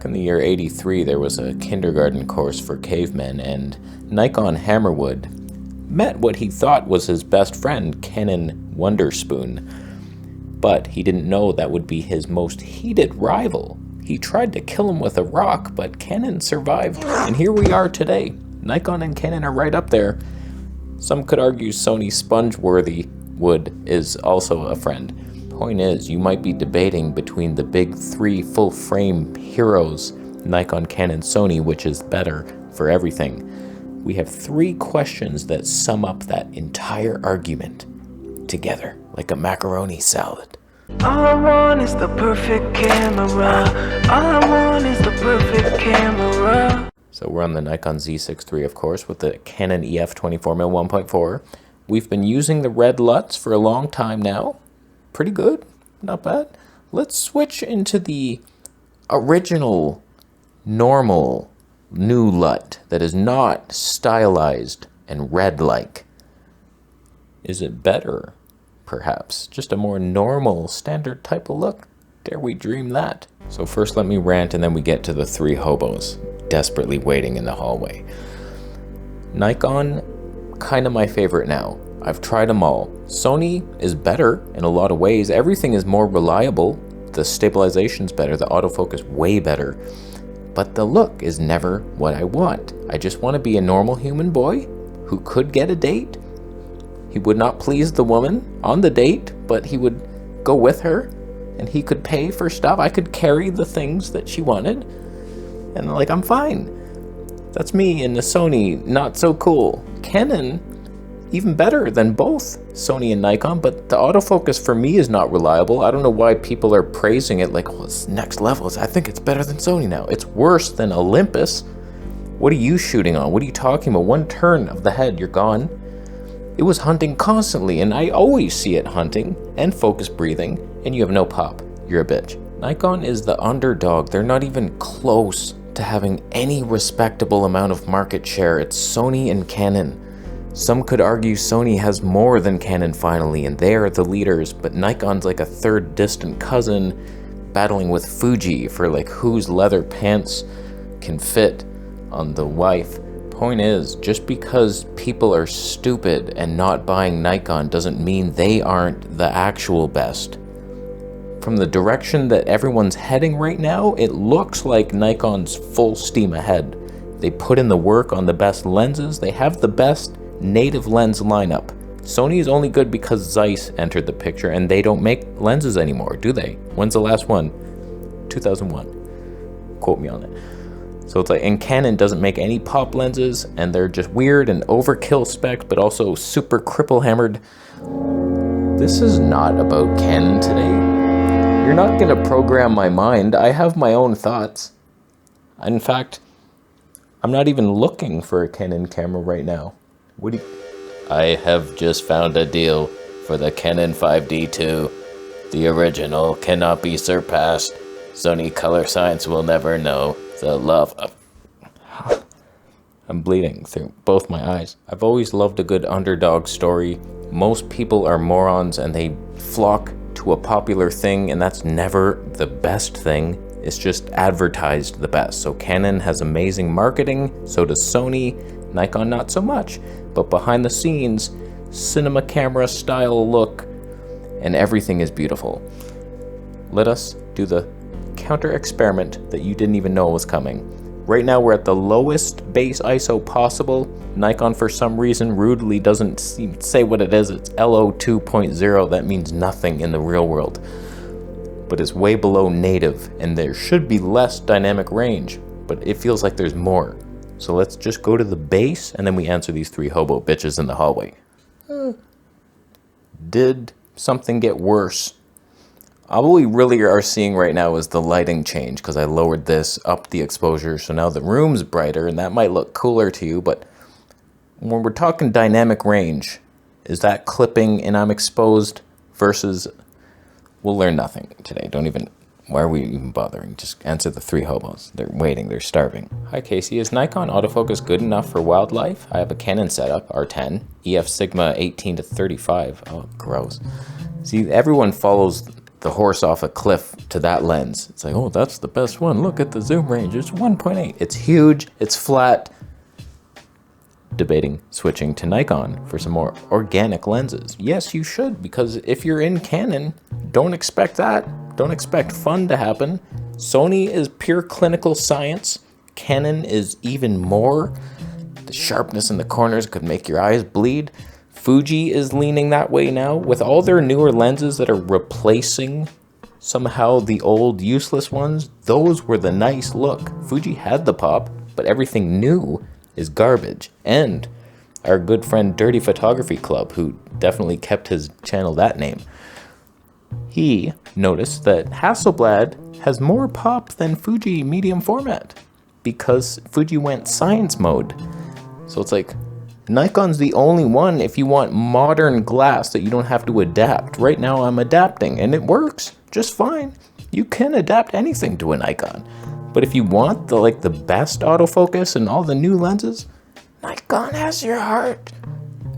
Back in the year 83, there was a kindergarten course for cavemen, and Nikon Hammerwood met what he thought was his best friend, Canon Wonderspoon. But he didn't know that would be his most heated rival. He tried to kill him with a rock, but Canon survived, and here we are today. Nikon and Canon are right up there. Some could argue Sony Spongeworthy Wood is also a friend. Point is, you might be debating between the big three full-frame heroes, Nikon, Canon, Sony, which is better for everything. We have 3 questions that sum up that entire argument together, like a macaroni salad. All I want is the perfect camera. All I want is the perfect camera. So we're on the Nikon Z6 III, of course, with the Canon EF 24mm 1.4. We've been using the red LUTs for a long time now. Pretty good, not bad. Let's switch into the original, normal, new LUT that is not stylized and red-like. Is it better, perhaps? Just a more normal, standard type of look? Dare we dream that? So first let me rant and then we get to the 3 hobos desperately waiting in the hallway. Nikon, kind of my favorite now. I've tried them all. Sony is better in a lot of ways. Everything is more reliable. The stabilization's better, the autofocus way better. But the look is never what I want. I just want to be a normal human boy who could get a date. He would not please the woman on the date, but he would go with her and he could pay for stuff. I could carry the things that she wanted. And like, I'm fine. That's me. And the Sony, not so cool. Canon, even better than both Sony and Nikon, but the autofocus for me is not reliable. I don't know why people are praising it like, oh, it's next level. I think it's better than Sony now. It's worse than Olympus. What are you shooting on? What are you talking about? One turn of the head, you're gone. It was hunting constantly, and I always see it hunting and focus breathing, and you have no pop. You're a bitch. Nikon is the underdog. They're not even close to having any respectable amount of market share. It's Sony and Canon. Some could argue Sony has more than Canon finally, and they are the leaders, but Nikon's like a third distant cousin battling with Fuji for like whose leather pants can fit on the wife. Point is, just because people are stupid and not buying Nikon doesn't mean they aren't the actual best. From the direction that everyone's heading right now, it looks like Nikon's full steam ahead. They put in the work on the best lenses. They have the best native lens lineup. Sony is only good because Zeiss entered the picture, and they don't make lenses anymore, do they? When's the last one? 2001. Quote me on it. So it's like, and Canon doesn't make any pop lenses, and they're just weird and overkill specs, but also super cripple hammered. This is not about Canon today. You're not gonna program my mind. I have my own thoughts. In fact, I'm not even looking for a Canon camera right now. What do you... I have just found a deal for the Canon 5D2. The original cannot be surpassed. Sony color science will never know the love of... I'm bleeding through both my eyes. I've always loved a good underdog story. Most people are morons and they flock to a popular thing, and that's never the best thing. It's just advertised the best. So Canon has amazing marketing, so does Sony. Nikon not so much, but behind the scenes, cinema camera style look, and everything is beautiful. Let us do the counter experiment that you didn't even know was coming. Right now we're at the lowest base ISO possible. Nikon for some reason rudely doesn't say what it is. It's LO 2.0. That means nothing in the real world. But it's way below native, and there should be less dynamic range, but it feels like there's more. So let's just go to the base, and then we answer these 3 hobo bitches in the hallway. Did something get worse? All we really are seeing right now is the lighting change, because I lowered this, up the exposure, so now the room's brighter, and that might look cooler to you, but when we're talking dynamic range, is that clipping and I'm exposed versus... We'll learn nothing today. Don't even... Why are we even bothering? Just answer the 3 hobos. They're waiting, they're starving. Hi Casey, is Nikon autofocus good enough for wildlife? I have a Canon setup, R10, EF Sigma 18 to 35. Oh, gross. See, everyone follows the horse off a cliff to that lens. It's like, oh, that's the best one. Look at the zoom range. It's 1.8. It's huge. It's flat. Debating switching to Nikon for some more organic lenses. Yes, you should, because if you're in Canon, don't expect that. Don't expect fun to happen. Sony is pure clinical science. Canon is even more. The sharpness in the corners could make your eyes bleed. Fuji is leaning that way now with all their newer lenses that are replacing somehow the old useless ones. Those were the nice look. Fuji had the pop, but everything new is garbage. And our good friend Dirty Photography Club, who definitely kept his channel that name, he noticed that Hasselblad has more pop than Fuji medium format because Fuji went science mode. So it's like, Nikon's the only one if you want modern glass that you don't have to adapt. Right now I'm adapting and it works just fine. You can adapt anything to a Nikon. But if you want the best autofocus and all the new lenses, Nikon has your heart.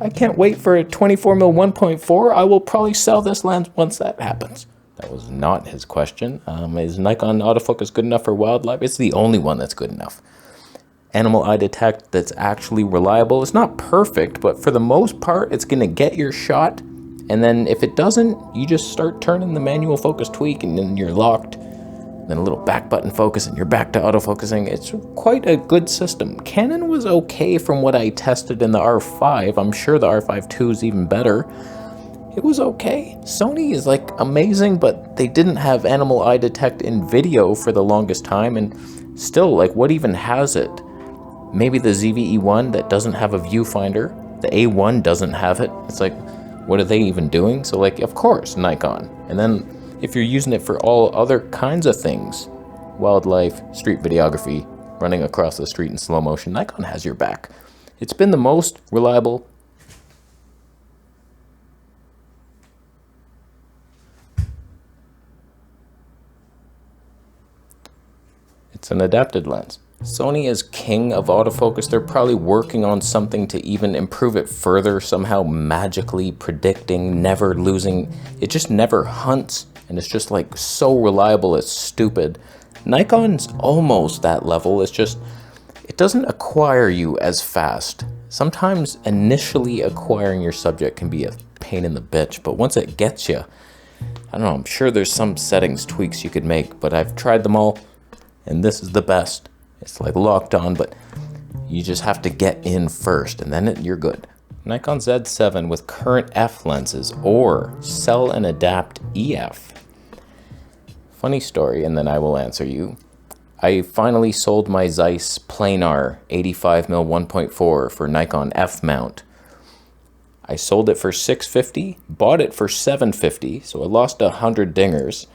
I can't wait for a 24mm 1.4. I will probably sell this lens once that happens. That was not his question. Is Nikon autofocus good enough for wildlife? It's the only one that's good enough. Animal eye detect that's actually reliable. It's not perfect, but for the most part, it's gonna get your shot. And then if it doesn't, you just start turning the manual focus tweak and then you're locked. Then a little back button focus and you're back to autofocusing. It's quite a good system. Canon was okay from what I tested in the R5. I'm sure the R5 II is even better. It was okay. Sony is like amazing, but they didn't have animal eye detect in video for the longest time. And still, like, what even has it? Maybe the ZVE1 that doesn't have a viewfinder. The A1 doesn't have it. It's like, what are they even doing? So like, of course, Nikon. And then if you're using it for all other kinds of things, wildlife, street videography, running across the street in slow motion, Nikon has your back. It's been the most reliable. It's an adapted lens. Sony is king of autofocus. They're probably working on something to even improve it further, somehow magically predicting, never losing. It just never hunts, and it's just like so reliable, it's stupid. Nikon's almost that level. It's just, it doesn't acquire you as fast. Sometimes initially acquiring your subject can be a pain in the bitch, but once it gets you, I don't know, I'm sure there's some settings tweaks you could make, but I've tried them all, and this is the best. It's like locked on, but you just have to get in first, and then you're good. Nikon Z7 with current f lenses, or sell and adapt EF. Funny story, and then I will answer you. I finally sold my Zeiss planar 85mm 1.4 for Nikon F mount. I sold it for $650, bought it for $750, so I lost 100 dingers.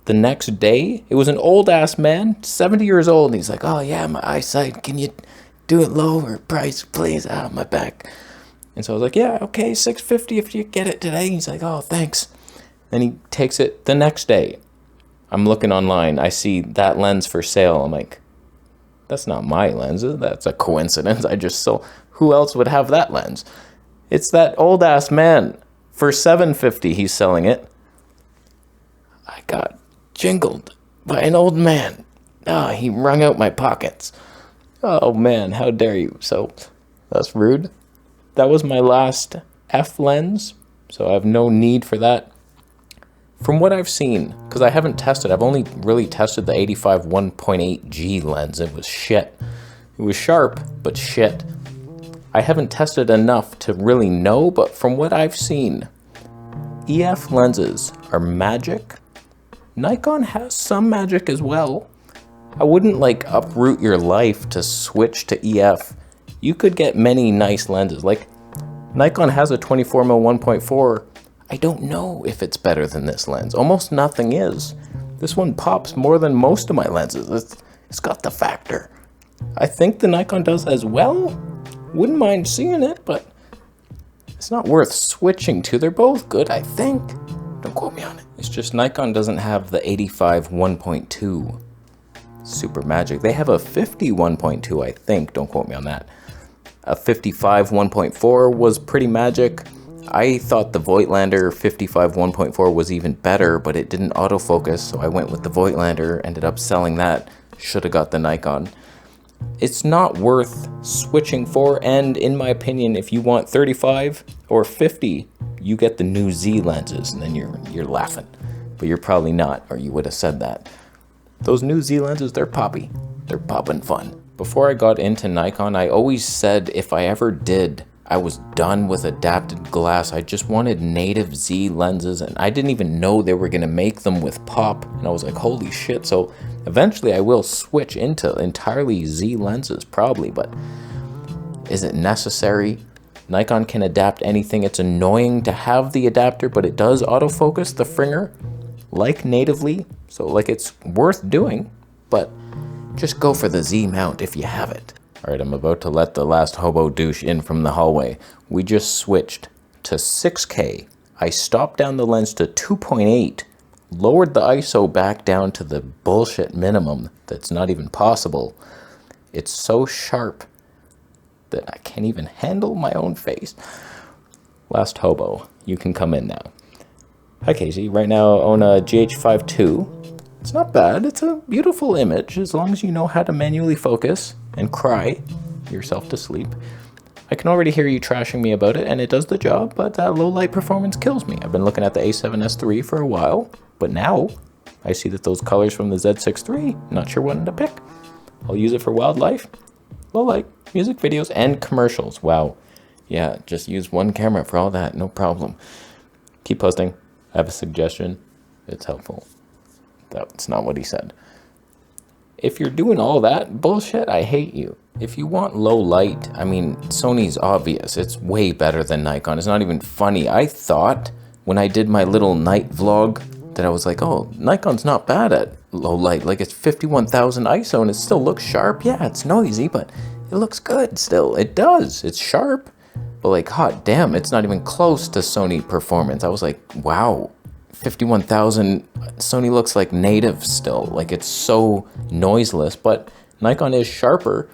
The next day, it was an old ass man, 70 years old, and he's like, oh yeah, my eyesight, can you do it lower price, please, out of my back? And so I was like, yeah, okay, $650 if you get it today. He's like, oh, thanks. Then he takes it the next day. I'm looking online, I see that lens for sale. I'm like, that's not my lens, that's a coincidence. I just sold, who else would have that lens? It's that old ass man. For $750 he's selling it. I got jingled by an old man. Ah, he wrung out my pockets. Oh man, how dare you. So that's rude. That was my last F lens, so I have no need for that. From what I've seen, because I haven't tested, I've only really tested the 85 1.8G lens. It was shit. It was sharp, but shit. I haven't tested enough to really know, but from what I've seen, EF lenses are magic. Nikon has some magic as well. I wouldn't like uproot your life to switch to EF. You could get many nice lenses. Like Nikon has a 24mm 1.4. I don't know if it's better than this lens. Almost nothing is. This one pops more than most of my lenses. It's got the factor. I think the Nikon does as well. Wouldn't mind seeing it, but it's not worth switching to. They're both good, I think. Don't quote me on it. It's just Nikon doesn't have the 85 1.2 super magic. They have a 50 1.2, I think. Don't quote me on that. A 55 1.4 was pretty magic. I thought the Voigtlander 55 1.4 was even better, but it didn't autofocus, so I went with the Voigtlander, ended up selling that. Should have got the Nikon. It's not worth switching for, and in my opinion, if you want 35 or 50, you get the new Z lenses, and then you're laughing. But you're probably not, or you would have said that. Those new Z lenses, they're poppy. They're poppin' fun. Before I got into Nikon, I always said if I ever did, I was done with adapted glass. I just wanted native Z lenses, and I didn't even know they were gonna make them with pop. And I was like, holy shit. So eventually I will switch into entirely Z lenses, probably, but is it necessary? Nikon can adapt anything. It's annoying to have the adapter, but it does autofocus the Fringer like natively. So like it's worth doing, but just go for the Z mount if you have it. All right, I'm about to let the last hobo douche in from the hallway. We just switched to 6K. I stopped down the lens to 2.8, lowered the ISO back down to the bullshit minimum that's not even possible. It's so sharp that I can't even handle my own face. Last hobo, you can come in now. Hi Casey, right now I own a GH5 II. It's not bad, it's a beautiful image as long as you know how to manually focus and cry yourself to sleep. I can already hear you trashing me about it, and it does the job, but that low light performance kills me. I've been looking at the A7S III for a while, but now I see that those colors from the Z6 III, not sure what to pick. I'll use it for wildlife, low light, music videos, and commercials. Wow. Yeah, just use one camera for all that, no problem. Keep posting. I have a suggestion. It's helpful. That's not what he said. If you're doing all that bullshit, I hate you. If you want low light, I mean, Sony's obvious. It's way better than Nikon. It's not even funny. I thought when I did my little night vlog that I was like, oh, Nikon's not bad at low light. Like it's 51,000 ISO and it still looks sharp. Yeah, it's noisy, but it looks good still. It does. It's sharp. But like, hot damn, it's not even close to Sony performance. I was like, wow. 51,000, Sony looks like native still, like it's so noiseless, but Nikon is sharper.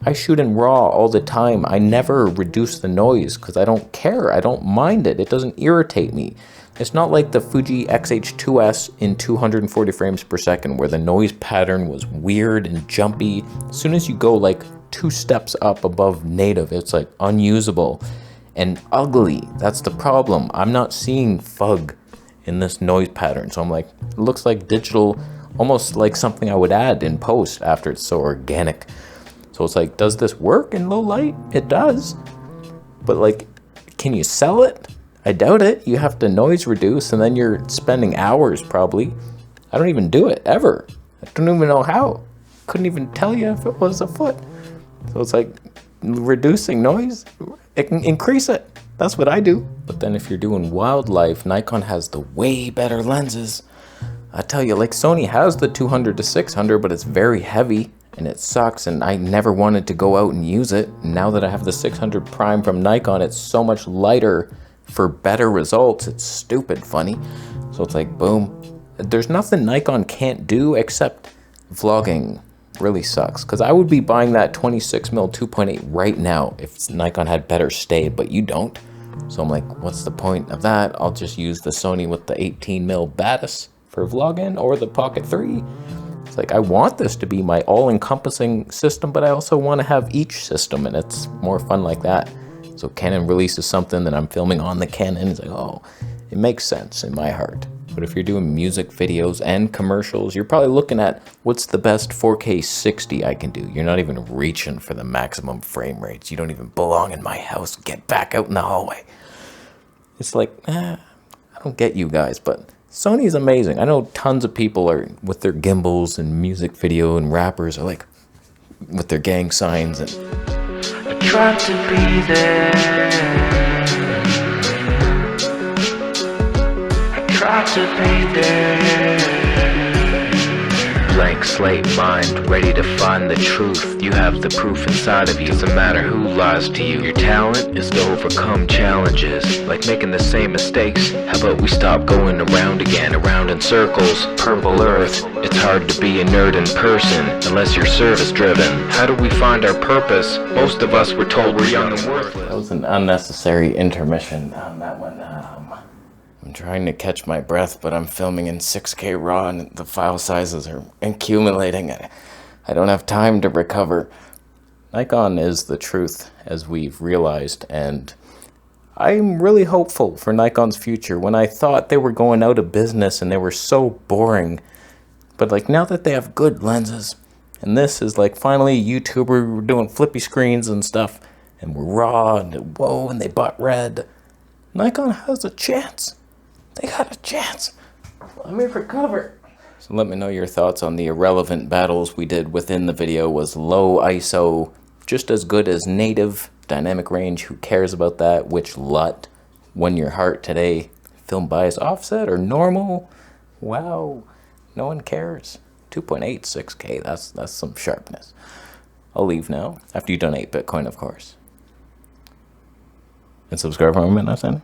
I shoot in RAW all the time. I never reduce the noise because I don't care. I don't mind it. It doesn't irritate me. It's not like the Fuji X-H2S in 240 frames per second where the noise pattern was weird and jumpy. As soon as you go like 2 steps up above native, it's like unusable and ugly. That's the problem. I'm not seeing fug in this noise pattern, so I'm like, it looks like digital, almost like something I would add in post after it's so organic. So it's like, does this work in low light? It does, but like, can you sell it? I doubt it. You have to noise reduce, and then you're spending hours probably. I don't even do it ever. I don't even know how. Couldn't even tell you if it was a foot. So it's like reducing noise, it can increase it. That's what I do. But then if you're doing wildlife, Nikon has the way better lenses. I tell you, like Sony has the 200 to 600, but it's very heavy and it sucks, and I never wanted to go out and use it. Now that I have the 600 prime from Nikon, it's so much lighter for better results. It's stupid funny. So it's like, boom. There's nothing Nikon can't do except vlogging really sucks, because I would be buying that 26mm 2.8 right now if Nikon had better stay, but you don't. So I'm like, what's the point of that? I'll just use the Sony with the 18mm Batis for vlogging, or the Pocket 3. It's like, I want this to be my all-encompassing system, but I also want to have each system, and it's more fun like that. So Canon releases something that I'm filming on the Canon. It's like, oh, it makes sense in my heart. But if you're doing music videos and commercials, you're probably looking at what's the best 4K 60 I can do. You're not even reaching for the maximum frame rates. You don't even belong in my house. Get back out in the hallway. It's like, I don't get you guys, but Sony is amazing. I know tons of people are with their gimbals and music video, and rappers are like with their gang signs. And I try to be there. Try to be there. blank slate mind, ready to find the truth. You have the proof inside of you. Doesn't matter who lies to you. Your talent is to overcome challenges, like making the same mistakes. How about we stop going around again, around in circles? Purple earth, it's hard to be a nerd in person unless you're service driven. How do we find our purpose? Most of us were told we're young and worthless. That was an unnecessary intermission on that one. I'm trying to catch my breath, but I'm filming in 6K RAW and the file sizes are accumulating. I don't have time to recover. Nikon is the truth, as we've realized, and I'm really hopeful for Nikon's future. When I thought they were going out of business and they were so boring, but like now that they have good lenses, and this is like finally a YouTuber, we're doing flippy screens and stuff, and we're raw, and whoa, and they bought red. Nikon has a chance. They got a chance. Let me recover. So let me know your thoughts on the irrelevant battles we did within the video. Was low ISO just as good as native? Dynamic range, who cares about that? Which LUT won your heart today? Film bias offset or normal? Wow, no one cares. 2.8 6K, that's some sharpness. I'll leave now, after you donate Bitcoin, of course. And subscribe for more Midnight Sunday.